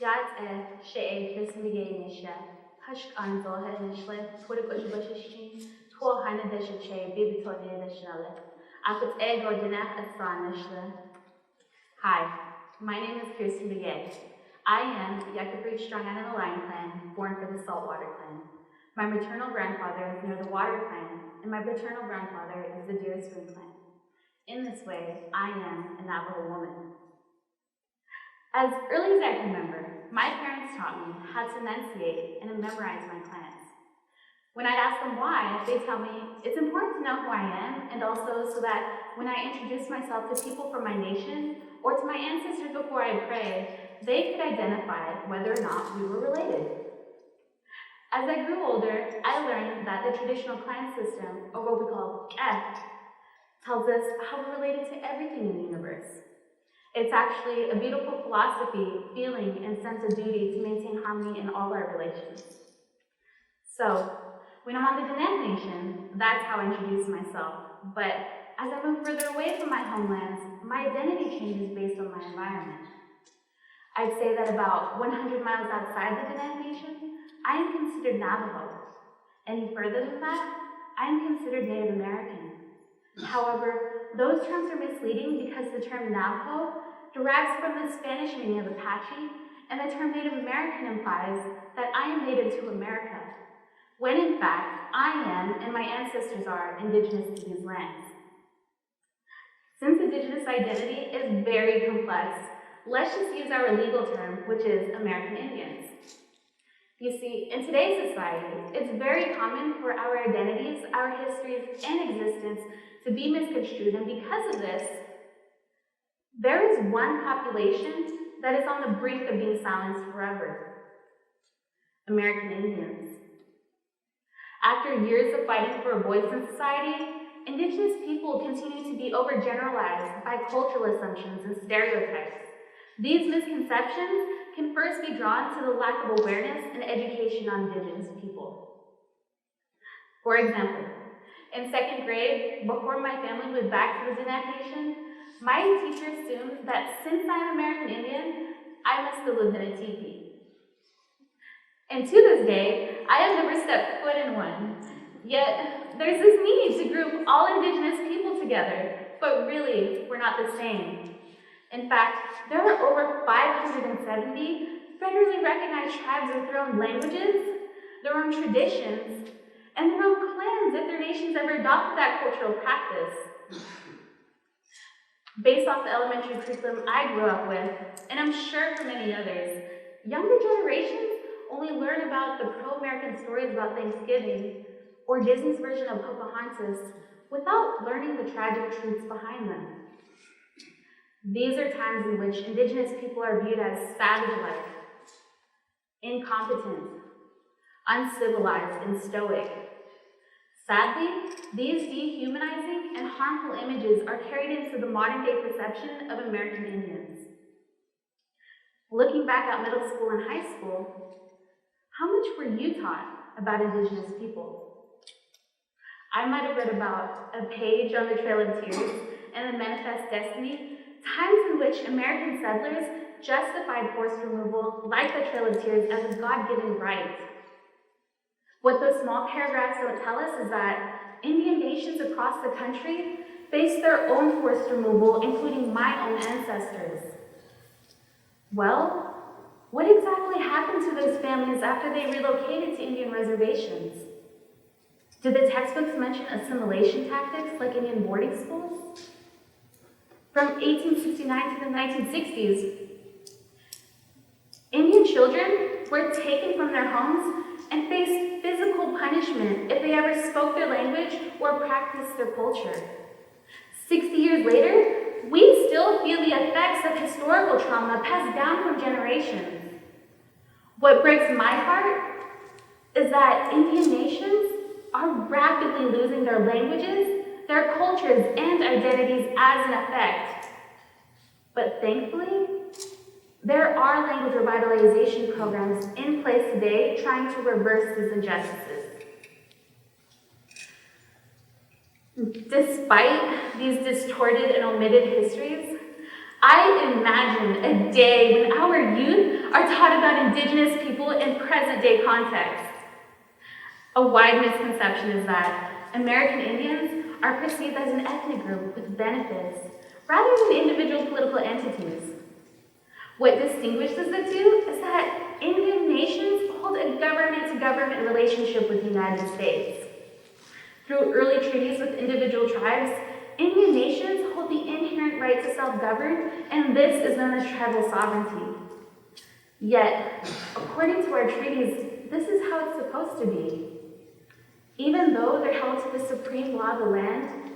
Jat she Kiersten Begay Nisha, Hush Anzo Hedishle, Twitter Bushishkin, Twa Hana Deshe, Baby Tony Deshnale. After egg or dinner at Sanishle. Hi, my name is Kiersten Begay. I am Yakabreed Strong Island Lion Clan, born for the Saltwater Clan. My maternal grandfather is near the Water Clan, and my paternal grandfather is the Deer Spoon Clan. In this way, I am a Navajo woman. As early as I can remember, my parents taught me how to enunciate and memorize my clans. When I'd ask them why, they'd tell me it's important to know who I am, and also so that when I introduce myself to people from my nation or to my ancestors before I pray, they could identify whether or not we were related. As I grew older, I learned that the traditional clan system, or what we call Keh, tells us how we're related to everything in the universe. It's actually a beautiful philosophy, feeling, and sense of duty to maintain harmony in all our relations. So, when I'm on the Navajo Nation, that's how I introduce myself. But as I move further away from my homelands, my identity changes based on my environment. I'd say that about 100 miles outside the Navajo Nation, I am considered Navajo. Any further than that, I am considered Native American. However, those terms are misleading because the term Navajo derives from the Spanish meaning of Apache, and the term Native American implies that I am native to America, when in fact, I am, and my ancestors are, indigenous to these lands. Since indigenous identity is very complex, let's just use our legal term, which is American Indians. You see, in today's society, it's very common for our identities, our histories, and existence to be misconstrued, and because of this, there is one population that is on the brink of being silenced forever: American Indians. After years of fighting for a voice in society, indigenous people continue to be overgeneralized by cultural assumptions and stereotypes. These misconceptions can first be drawn to the lack of awareness and education on indigenous people. For example, in second grade, before my family moved back to the Navajo Nation, my teacher assumed that since I'm American Indian, I must have lived in a teepee. And to this day, I have never stepped foot in one. Yet, there's this need to group all indigenous people together, but really, we're not the same. In fact, there are over 570 federally recognized tribes with their own languages, their own traditions, and their own clans if their nations ever adopted that cultural practice. Based off the elementary curriculum I grew up with, and I'm sure for many others, younger generations only learn about the pro-American stories about Thanksgiving or Disney's version of Pocahontas without learning the tragic truths behind them. These are times in which indigenous people are viewed as savage-like, incompetent, uncivilized, and stoic. Sadly, these dehumanizing and harmful images are carried into the modern-day perception of American Indians. Looking back at middle school and high school, how much were you taught about indigenous people? I might have read about a page on the Trail of Tears and the Manifest Destiny, times in which American settlers justified forced removal like the Trail of Tears as a God-given right. What those small paragraphs don't tell us is that Indian nations across the country face their own forced removal, including my own ancestors. Well, what exactly happened to those families after they relocated to Indian reservations? Did the textbooks mention assimilation tactics like Indian boarding schools? From 1869 to the 1960s, Indian children were taken from their homes and faced physical punishment if they ever spoke their language or practiced their culture. 60 years later, we still feel the effects of historical trauma passed down from generations. What breaks my heart is that Indian nations are rapidly losing their languages, their cultures, and identities as an effect. But thankfully, there are language revitalization programs in place today trying to reverse these injustices. Despite these distorted and omitted histories, I imagine a day when our youth are taught about indigenous people in present-day context. A wide misconception is that American Indians are perceived as an ethnic group with benefits, rather than individual political entities. What distinguishes the two is that Indian nations hold a government-to-government relationship with the United States. Through early treaties with individual tribes, Indian nations hold the inherent right to self-govern, and this is known as tribal sovereignty. Yet, according to our treaties, this is how it's supposed to be. Even though they're held to the supreme law of the land,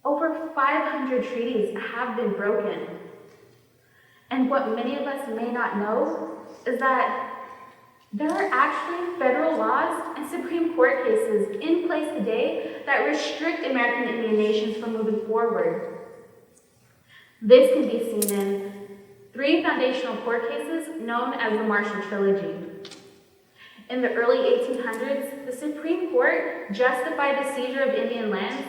over 500 treaties have been broken. And what many of us may not know is that there are actually federal laws and Supreme Court cases in place today that restrict American Indian nations from moving forward. This can be seen in 3 foundational court cases known as the Marshall Trilogy. In the early 1800s, the Supreme Court justified the seizure of Indian lands,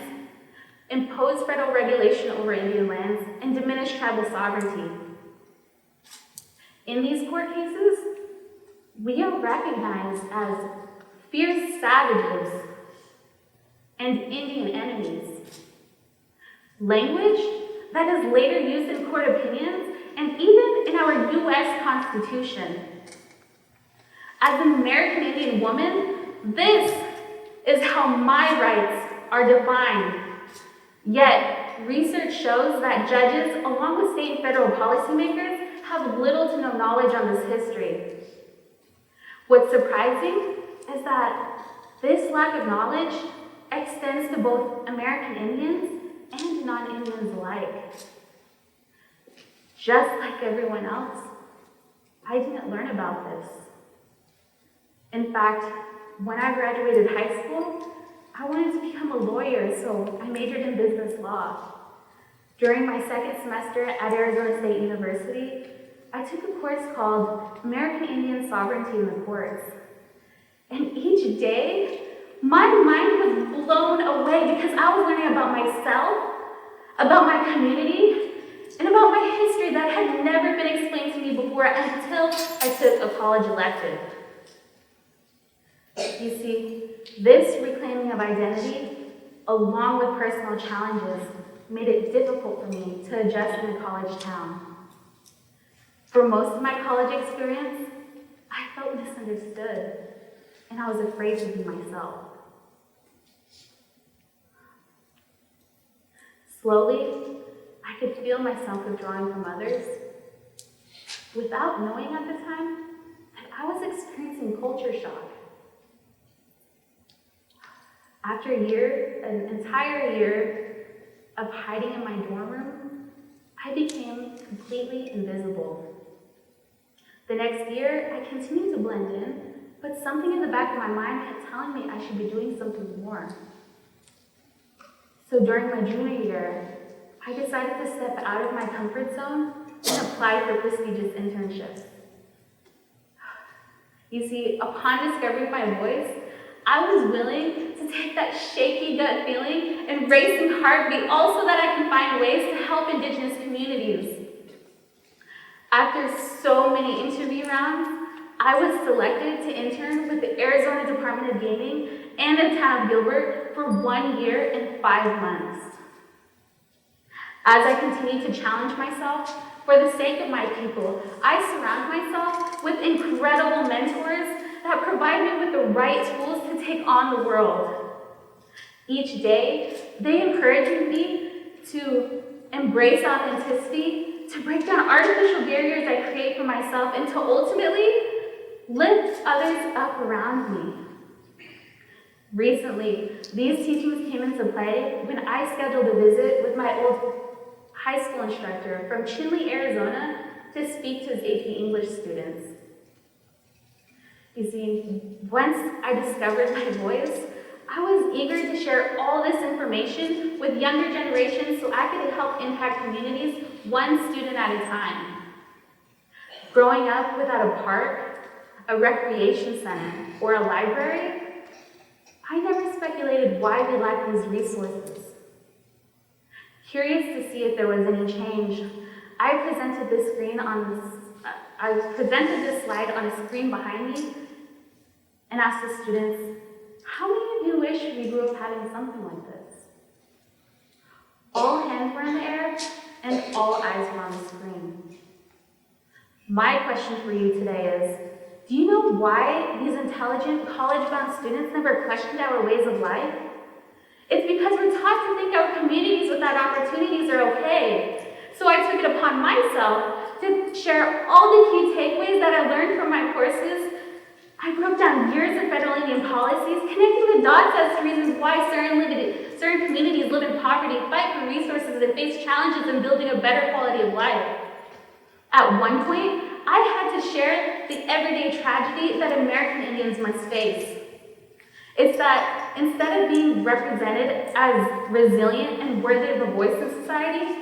imposed federal regulation over Indian lands, and diminished tribal sovereignty. In these court cases, we are recognized as fierce savages and Indian enemies. Language that is later used in court opinions and even in our U.S. Constitution. As an American Indian woman, this is how my rights are defined. Yet, research shows that judges, along with state and federal policymakers, have little to no knowledge on this history. What's surprising is that this lack of knowledge extends to both American Indians and non-Indians alike. Just like everyone else, I didn't learn about this. In fact, when I graduated high school, I wanted to become a lawyer, so I majored in business law. During my second semester at Arizona State University, I took a course called American Indian Sovereignty in the Courts. And each day, my mind was blown away because I was learning about myself, about my community, and about my history that had never been explained to me before until I took a college elective. You see, this reclaiming of identity, along with personal challenges, made it difficult for me to adjust in a college town. For most of my college experience, I felt misunderstood, and I was afraid to be myself. Slowly, I could feel myself withdrawing from others, without knowing at the time that I was experiencing culture shock. After an entire year of hiding in my dorm room, I became completely invisible. The next year, I continued to blend in, but something in the back of my mind kept telling me I should be doing something more. So during my junior year, I decided to step out of my comfort zone and apply for prestigious internships. You see, upon discovering my voice, I was willing to take that shaky gut feeling and racing heartbeat also that I can find ways to help Indigenous communities. After so many interview rounds, I was selected to intern with the Arizona Department of Gaming and the town of Gilbert for 1 year and 5 months. As I continued to challenge myself, for the sake of my people, I surround myself with incredible mentors that provide me with the right tools to take on the world. Each day, they encourage me to embrace authenticity, to break down artificial barriers I create for myself, and to ultimately lift others up around me. Recently, these teachings came into play when I scheduled a visit with my old high school instructor from Chinle, Arizona, to speak to his AP English students. You see, once I discovered my voice, I was eager to share all this information with younger generations so I could help impact communities one student at a time. Growing up without a park, a recreation center, or a library, I never speculated why we lacked these resources. Curious to see if there was any change, I presented this slide on a screen behind me and asked the students, how many of you wish we grew up having something like this? All hands were in the air and all eyes were on the screen. My question for you today is, do you know why these intelligent, college-bound students never questioned our ways of life? It's because we're taught to think our communities without opportunities are okay. So I took it upon myself to share all the key takeaways that I learned from my courses. I broke down years of federal Indian policies, connecting the dots as to reasons why certain communities live in poverty, fight for resources, and face challenges in building a better quality of life. At one point, I had to share the everyday tragedy that American Indians must face. It's that instead of being represented as resilient and worthy of a voice in society,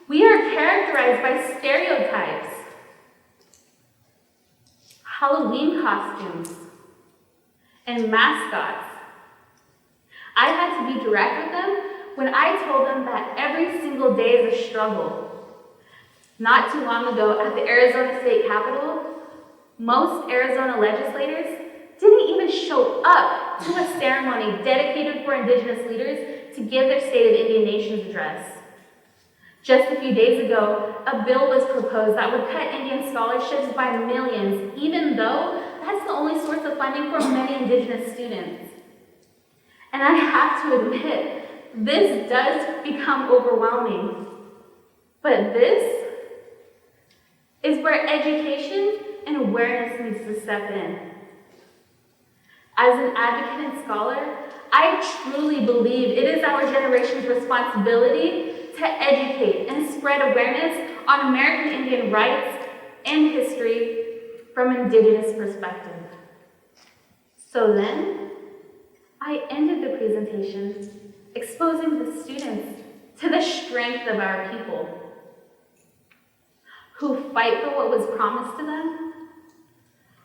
we are characterized by stereotypes, Halloween costumes, and mascots. I had to be direct with them when I told them that every single day is a struggle. Not too long ago, at the Arizona State Capitol, most Arizona legislators didn't even show up to a ceremony dedicated for Indigenous leaders to give their State of Indian Nations address. Just a few days ago, a bill was proposed that would cut Indian scholarships by millions, even though that's the only source of funding for many Indigenous students. And I have to admit, this does become overwhelming. But this is where education and awareness needs to step in. As an advocate and scholar, I truly believe it is our generation's responsibility to educate and spread awareness on American Indian rights and history from an Indigenous perspective. So then, I ended the presentation exposing the students to the strength of our people, who fight for what was promised to them,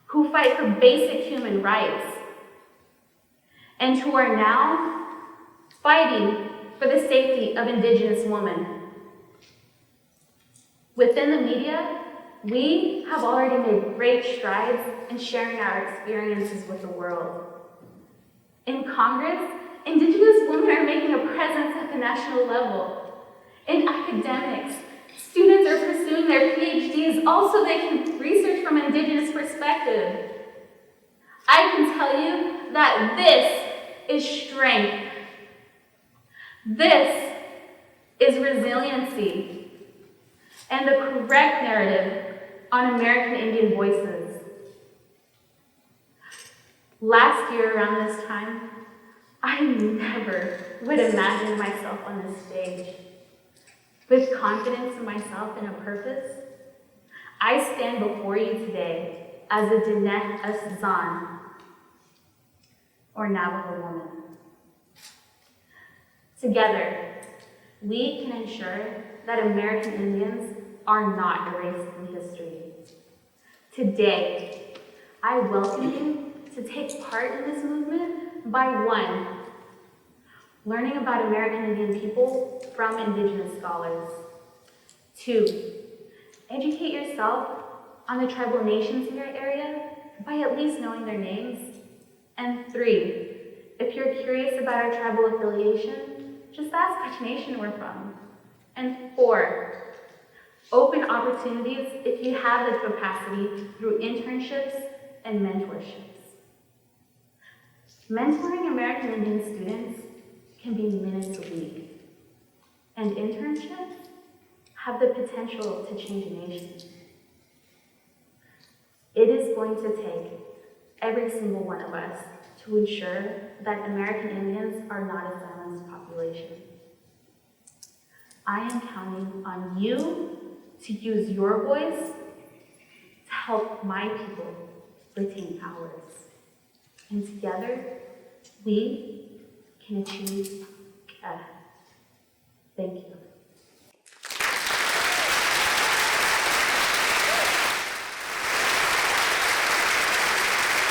who fight for basic human rights, and who are now fighting for the safety of Indigenous women. Within the media, we have already made great strides in sharing our experiences with the world. In Congress, Indigenous women are making a presence at the national level. In academics, students are pursuing their PhDs also they can research from an Indigenous perspective. I can tell you that this is strength. This is resiliency and the correct narrative on American Indian voices. Last year around this time, I never would imagine myself on this stage. With confidence in myself and a purpose, I stand before you today as a Diné Assan, or Navajo woman. Together, we can ensure that American Indians are not erased from history. Today, I welcome you to take part in this movement by 1, learning about American Indian people from Indigenous scholars. 2, educate yourself on the tribal nations in your area by at least knowing their names. And 3, if you're curious about our tribal affiliation, just ask which nation we're from. And 4, open opportunities if you have the capacity through internships and mentorships. Mentoring American Indian students can be minutes a week, and internships have the potential to change a nation. It is going to take every single one of us to ensure that American Indians are not a silenced population. I am counting on you to use your voice to help my people retain ours. And together, we can achieve. Thank you.